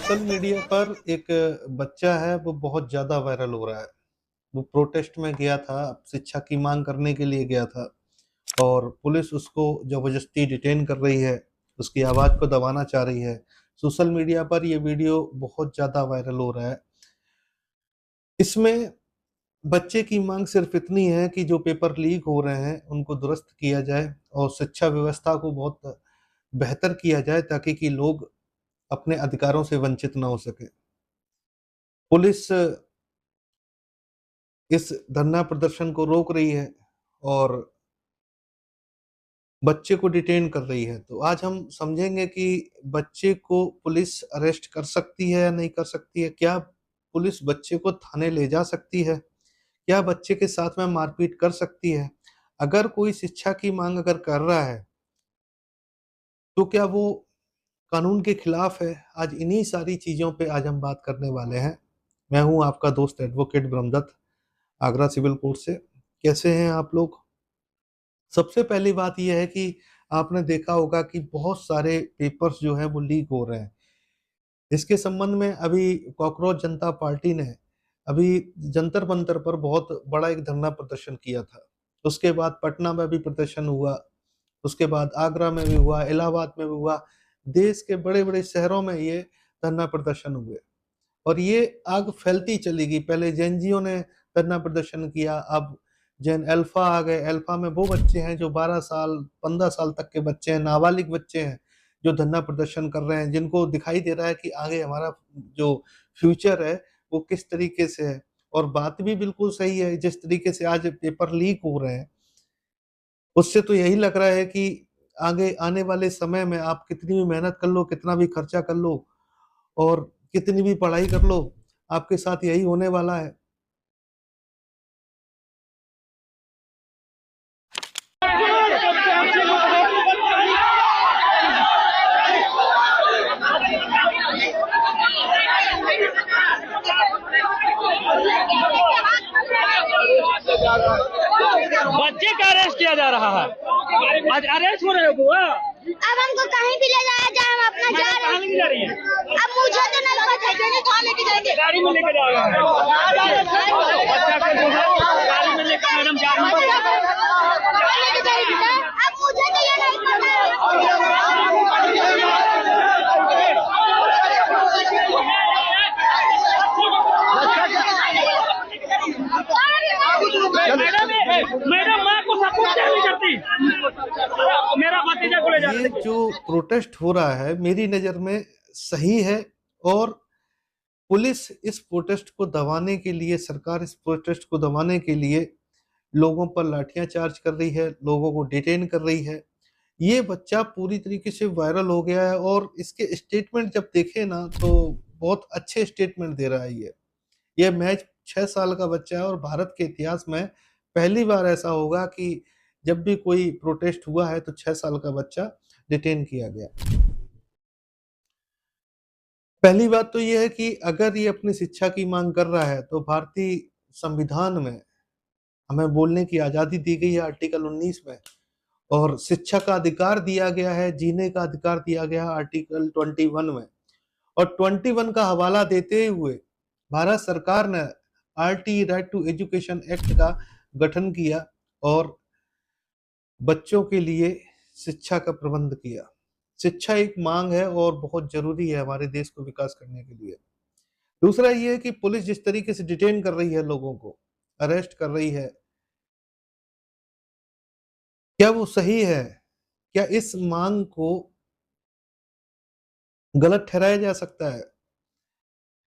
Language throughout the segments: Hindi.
सोशल मीडिया पर एक बच्चा है, वो बहुत ज़्यादा वायरल हो रहा है। वो प्रोटेस्ट में गया था, शिक्षा की माँग करने के लिए गया था और पुलिस उसको ज़बरदस्ती डिटेन कर रही है, उसकी आवाज़ को दबाना चाह रही है। सोशल मीडिया पर ये वीडियो बहुत ज़्यादा वायरल हो रहा है। इसमें बच्चे की माँग सिर्फ़ इतनी है कि जो पेपर लीक हो रहे हैं, उनको दुरुस्त किया जाए और शिक्षा व्यवस्था को बहुत बेहतर किया जाए ताकि कि लोग अपने अधिकारों से वंचित ना हो सकें। पुलिस इस धरना प्रदर्शन को रोक रही है और बच्चे को डिटेन कर रही है। तो आज हम समझेंगे कि बच्चे को पुलिस अरेस्ट कर सकती है या नहीं कर सकती है? क्या पुलिस बच्चे को थाने ले जा सकती है? क्या बच्चे के साथ में मारपीट कर सकती है? अगर कोई शिक्षा की माँग अगर कर रहा है, तो क्या वो कानून के खिलाफ है? आज इन्हीं सारी चीज़ों पे आज हम बात करने वाले हैं। मैं हूँ आपका दोस्त advocate Brahmdatt, Agra civil court से। कैसे हैं आप लोग? सबसे पहली बात ये है कि आपने देखा होगा कि बहुत सारे पेपर्स जो हैं वो लीक हो रहे हैं। इसके संबंध में अभी कॉकरोच जनता पार्टी ने अभी जंतर-मंतर पर बहुत बड़ा एक धरना प्रदर्शन किया था। उसके बाद पटना में भी प्रदर्शन हुआ, उसके बाद आगरा में भी हुआ, इलाहाबाद में भी हुआ। देश के बड़े-बड़े शहरों में ये धरना प्रदर्शन हुए और ये आग फैलती चली गई। पहले जेएनजीओ ने धरना प्रदर्शन किया, अब जेन अल्फा आ गए। अल्फा में वो बच्चे हैं जो 12 साल, 15 साल तक के बच्चे हैं, नाबालिग बच्चे हैं, जो धरना प्रदर्शन कर रहे हैं, जिनको दिखाई दे रहा है कि आगे हमारा जो फ्यूचर है, वो किस तरीके से है। और बात भी बिल्कुल सही है, जिस तरीके से आज पेपर लीक हो रहे हैं, उससे तो यही लग रहा है कि आगे आने वाले समय में आप कितनी भी मेहनत कर लो, कितना भी खर्चा कर लो और कितनी भी पढ़ाई कर लो, आपके साथ यही होने वाला है। बच्चे का अरेस्ट किया जा रहा है। आज अरेस्ट हो रहे हो बुआ? अब हमको कहीं भी ले जाया जाए, हम अपना जा रहे कहाँ हैं। लेके जा रही है? अब मुझे तो नहीं पता है कि कहाँ लेके जाएंगे। गाड़ी में लेके जा रहे हैं। बच्चा को जो है गाड़ी में लेकर मैडम जा रही है। कहाँ लेके जाएंगे सर? अब मुझे तो ये नहीं पता मैडम माँ को सपोर्ट नहीं करती। मेरा भतीजा को ले जा ये जो प्रोटेस्ट हो रहा है, मेरी नज़र में सही है और पुलिस इस प्रोटेस्ट को दबाने के लिए, सरकार इस प्रोटेस्ट को दबाने के लिए लोगों पर लाठियाँ चार्ज कर रही है, लोगों को डिटेन कर रही है। ये बच्चा पूरी तरीके से वायरल हो गया है और इसके स्टेटमेंट जब देखे ना, तो बहुत अच्छे स्टेटमेंट दे रहा है ये। ये महज़ 6 साल का बच्चा है और भारत के इतिहास में पहली बार ऐसा होगा कि जब भी कोई प्रोटेस्ट हुआ है तो 6 साल का बच्चा डिटेन किया गया। पहली बात तो ये है कि अगर ये अपनी शिक्षा की माँग कर रहा है तो भारतीय संविधान में हमें बोलने की आज़ादी दी गई है आर्टिकल 19 में और शिक्षा का अधिकार दिया गया है, जीने का अधिकार दिया गया है आर्टिकल 21 में। और 21 का हवाला देते हुए भारत सरकार ने RT right to education act का गठन किया और बच्चों के लिए शिक्षा का प्रबंध किया। शिक्षा एक मांग है और बहुत ज़रूरी है हमारे देश को विकास करने के लिए। दूसरा ये है कि पुलिस जिस तरीके से डिटेन कर रही है लोगों को, अरेस्ट कर रही है, क्या वो सही है? क्या इस मांग को गलत ठहराया जा सकता है?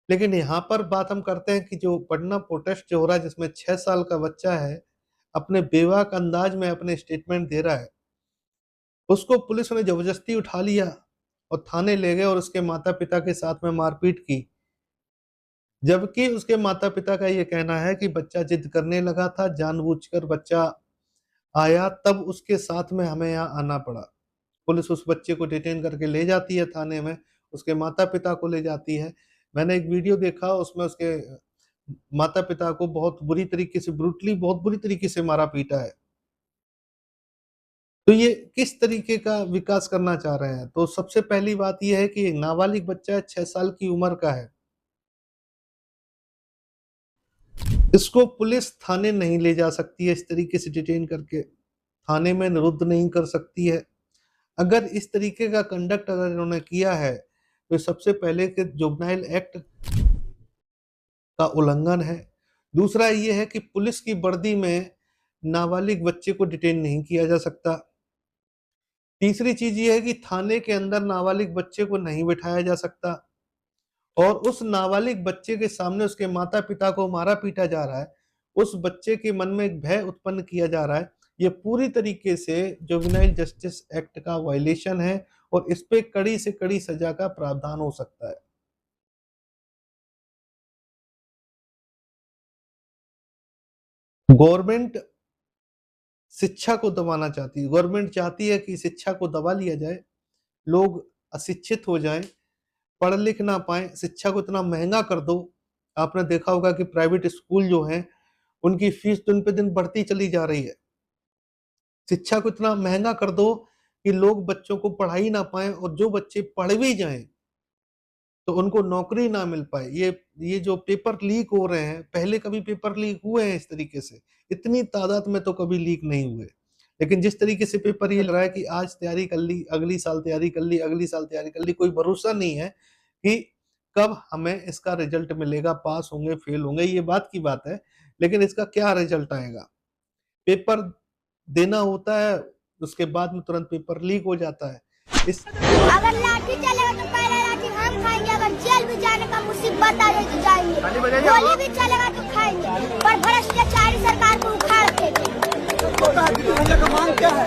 लेकिन यहाँ पर बात हम करते हैं कि जो पटना प्रोटेस्ट जो हो रहा है जिसमें 6 साल का बच्चा है, अपने बेबाक अंदाज में अपने स्टेटमेंट दे रहा है। उसको पुलिस ने ज़बरदस्ती उठा लिया और थाने ले गए और उसके माता-पिता के साथ में मारपीट की। जबकि उसके माता-पिता का ये कहना है कि बच्चा ज़िद करने लगा था, जानबूझकर बच्चा आया तब उसके साथ में हमें यहाँ आना पड़ा। पुलिस उस बच्चे को डिटेन करके ले जाती है थाने में, उसके माता-पिता को ले जाती है। मैंने एक वीडियो देखा उसमें उसके माता-पिता को बहुत बुरी तरीके से बहुत बुरी तरीके से मारा-पीटा है। तो ये किस तरीके का विकास करना चाह रहे हैं? तो सबसे पहली बात ये है कि एक नाबालिग बच्चा 6 साल की उम्र का है। इसको पुलिस थाने नहीं ले जा सकती है इस तरीके से डिटेन करके, थाने में निरुद्ध नहीं कर सकती है। अगर इस तरीके का कंडक्ट अगर इन्होंने किया है, तो सबसे पहले कि जुवेनाइल एक्ट का उल्लंघन है। दूसरा ये है कि पुलिस की वर्दी में नाबालिग बच्चे को डिटेन नहीं किया जा सकता। तीसरी चीज़ ये है कि थाने के अंदर नाबालिग बच्चे को नहीं बिठाया जा सकता और उस नाबालिग बच्चे के सामने उसके माता-पिता को मारा-पीटा जा रहा है, उस बच्चे के मन में एक भय उत्पन्न किया जा रहा है। ये पूरी तरीके से जुवेनाइल जस्टिस एक्ट का वायलेशन है और इस पे कड़ी से कड़ी सज़ा का प्रावधान हो सकता है। गवर्नमेंट शिक्षा को दबाना चाहती है, गवर्नमेंट चाहती है कि शिक्षा को दबा लिया जाए, लोग अशिक्षित हो जाएँ, पढ़ लिख ना पाएँ, शिक्षा को इतना महँगा कर दो। आपने देखा होगा कि प्राइवेट स्कूल जो हैं, उनकी फीस दिन पे दिन बढ़ती चली जा रही है। शिक्षा को इतना महँगा कर दो कि लोग बच्चों को पढ़ा ही ना पाएँ और जो बच्चे पढ़ भी जाएँ, तो उनको नौकरी ना मिल पाए। ये जो पेपर लीक हो रहे हैं, पहले कभी पेपर लीक हुए हैं इस तरीके से? इतनी तादाद में तो कभी लीक नहीं हुए। लेकिन जिस तरीके से पेपर ये लग रहा है कि आज तैयारी कर ली, अगली साल तैयारी कर ली, अगली साल तैयारी कर ली, कोई भरोसा नहीं है कि कब हमें इसका रिज़ल्ट मिलेगा, पास होंगे, फेल होंगे, ये बात की बात है। लेकिन इसका क्या रिज़ल्ट आएगा? पेपर देना होता है, उसके बाद में तुरंत पेपर लीक हो जाता है। इस अगर लाठी चलेगा तो पहला लाठी हम खाएंगे, अगर जेल भी जाने का मुसीबत आ जाए तो जाएंगे, गोली भी चलेगा तो खाएंगे, पर भ्रष्टाचारी सरकार को उखाड़ देंगे। मांग क्या है?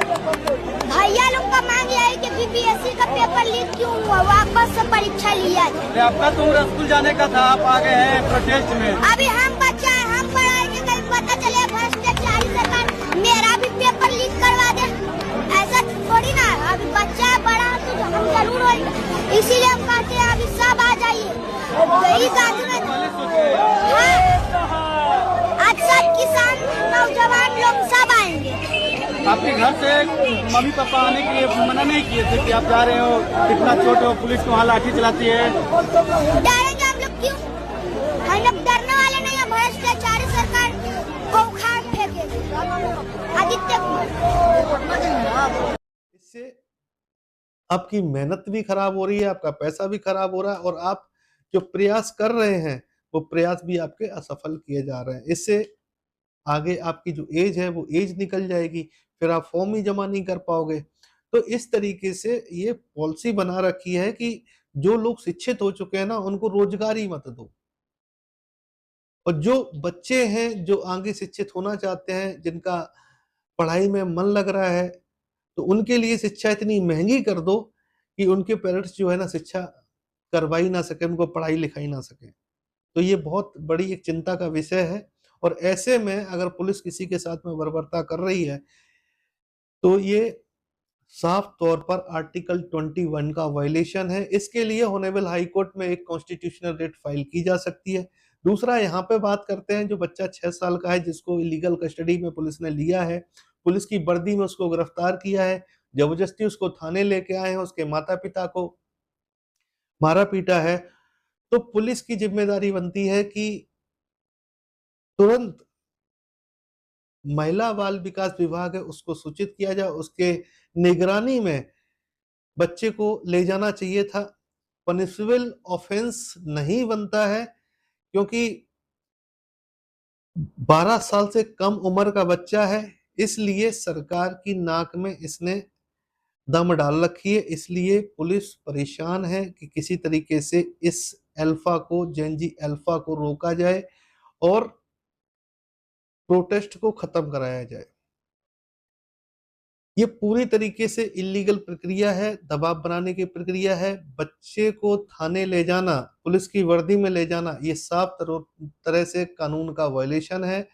भैया लोग का मांग यह है कि बीपीएससी का पेपर लीक क्यों हुआ, वापस से परीक्षा लिया जाए। आपका तो उम्र स्कूल जाने का था, आप आ गए हैं प्रोटेस्ट में। अभी हम बच्चा है, हम पढ़ाएंगे, कल पता चले भ्रष्टाचारी सरकार मेरा भी पेपर लीक करवा दे, ऐसा थोड़ी ना। अभी बच्चा बड़ा तो हम जरूर होंगे, इसीलिए हम कहते हैं अभी सब आ जाइए। यही गांधी में आज सब किसान नौजवान लोग सब आएंगे। आपके घर से मम्मी पापा आने के लिए मना नहीं किए थे कि आप जा रहे हो, कितना छोटे हो, पुलिस को वहाँ लाठी चलाती है? डरेंगे हम लोग क्यों? हम लोग डरने वाले नहीं है, भ्रष्टाचारी सरकार को उखाड़ फेंकेंगे। आदित्य कुमार। इससे आपकी मेहनत भी खराब हो रही है, आपका पैसा भी खराब हो रहा है और आप जो प्रयास कर रहे हैं, वो प्रयास भी आपके असफल किए जा रहे हैं। इससे आगे आपकी जो एज है, वो एज निकल जाएगी, फिर आप फॉर्म ही जमा नहीं कर पाओगे। तो इस तरीके से ये पॉलिसी बना रखी है कि जो लोग शिक्षित हो चुके हैं ना, उनको रोज़गार ही मत दो। और जो बच्चे हैं, जो आगे शिक्षित होना चाहते हैं, जिनका पढ़ाई में मन लग रहा है, तो उनके लिए शिक्षा इतनी महँगी कर दो कि उनके पेरेंट्स जो है ना शिक्षा करवा ही ना सकें, उनको पढ़ाई-लिखाई ना सकें। तो ये बहुत बड़ी एक चिंता का विषय है और ऐसे में अगर पुलिस किसी के साथ में बर्बरता कर रही है, तो ये साफ तौर पर आर्टिकल 21 का वायलेशन है। इसके लिए ऑनरेबल हाई कोर्ट में एक कॉन्स्टिट्यूशनल रिट फाइल की जा सकती है। दूसरा यहाँ पे बात करते हैं जो बच्चा 6 साल का है जिसको इलीगल कस्टडी में पुलिस ने लिया है, पुलिस की वर्दी में उसको गिरफ्तार किया है, ज़बरदस्ती उसको थाने लेके आए हैं, उसके माता-पिता को मारा-पीटा है, तो पुलिस की ज़िम्मेदारी बनती है कि तुरंत महिला बाल विकास विभाग है उसको सूचित किया जाए, उसके निगरानी में बच्चे को ले जाना चाहिए था। पनिशेबल ऑफेंस नहीं बनता है क्योंकि 12 साल से कम उम्र का बच्चा है, इसलिए सरकार की नाक में इसने दम डाल रखी है। इसलिए पुलिस परेशान है कि किसी तरीके से इस अल्फा को, जेन ज़ी अल्फा को रोका जाए और प्रोटेस्ट को खत्म कराया जाए। ये पूरी तरीके से इल्लीगल प्रक्रिया है, दबाव बनाने की प्रक्रिया है। बच्चे को थाने ले जाना, पुलिस की वर्दी में ले जाना, ये साफ तरह से कानून का वायलेशन है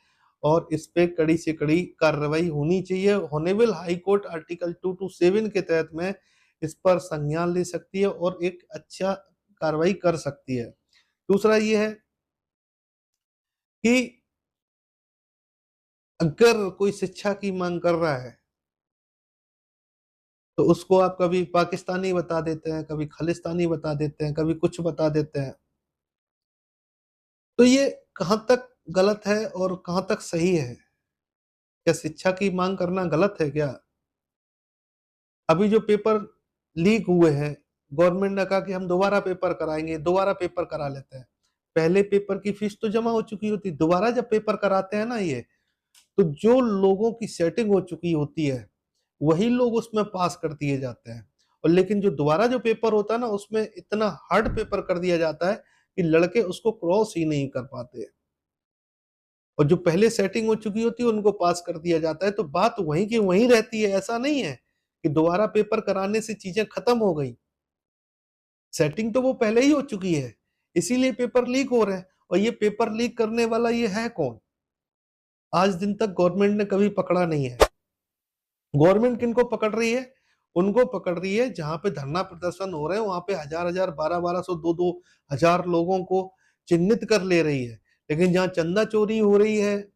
और इस पे कड़ी से कड़ी कार्रवाई होनी चाहिए। ऑनरेबल हाई कोर्ट आर्टिकल 227 के तहत में इस पर संज्ञान ले सकती है और एक अच्छा कार्रवाई कर सकती है। दूसरा ये है कि अगर कोई शिक्षा की मांग कर रहा है तो उसको आप कभी पाकिस्तानी बता देते हैं, कभी खालिस्तानी बता देते हैं, कभी कुछ बता देते हैं। तो ये कहाँ तक गलत है और कहाँ तक सही है? क्या शिक्षा की मांग करना गलत है क्या? अभी जो पेपर लीक हुए हैं, गवर्नमेंट ने कहा कि हम दोबारा पेपर कराएंगे, दोबारा पेपर करा लेते हैं। पहले पेपर की फीस तो जमा हो चुकी होती, दोबारा जब पेपर कराते हैं ना ये, तो जो लोगों की सेटिंग हो चुकी होती है, वही लोग उसमें पास कर दिए जाते हैं। और लेकिन जो दोबारा जो पेपर होता है ना, उसमें इतना हार्ड पेपर कर दिया जाता है कि लड़के उसको क्रॉस ही नहीं कर पाते। और जो पहले सेटिंग हो चुकी होती है उनको पास कर दिया जाता है। तो बात वहीं की वहीं रहती है, ऐसा नहीं है कि दोबारा पेपर कराने से चीजें खत्म हो गई। सेटिंग तो वो पहले ही हो चुकी है, इसीलिए पेपर लीक हो रहे हैं। और ये पेपर लीक करने वाला ये है कौन? आज दिन तक गवर्नमेंट ने कभी पकड़ा नहीं है। गवर्नमेंट किनको पकड़ रही है? उनको पकड़ रही है जहां पे धरना प्रदर्शन हो रहे हैं, वहां पे हजार हजार, 1200, 2000 लोगों को चिन्हित कर ले रही है। लेकिन जहां चंदा चोरी हो रही है,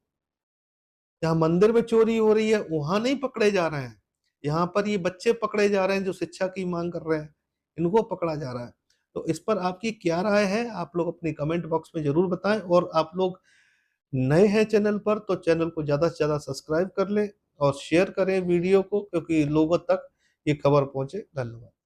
जहां मंदिर में चोरी हो रही है, वहां नहीं पकड़े जा रहे हैं। यहाँ पर ये बच्चे पकड़े जा रहे हैं जो शिक्षा की मांग कर रहे हैं, इनको पकड़ा जा रहा है। तो इस पर आपकी क्या राय है? आप लोग अपनी कमेंट बॉक्स में जरूर बताएं। और आप लोग नए हैं चैनल पर तो चैनल को ज्यादा से ज्यादा सब्सक्राइब कर लें और शेयर करें वीडियो को, क्योंकि लोगों तक ये खबर पहुंचे। धन्यवाद।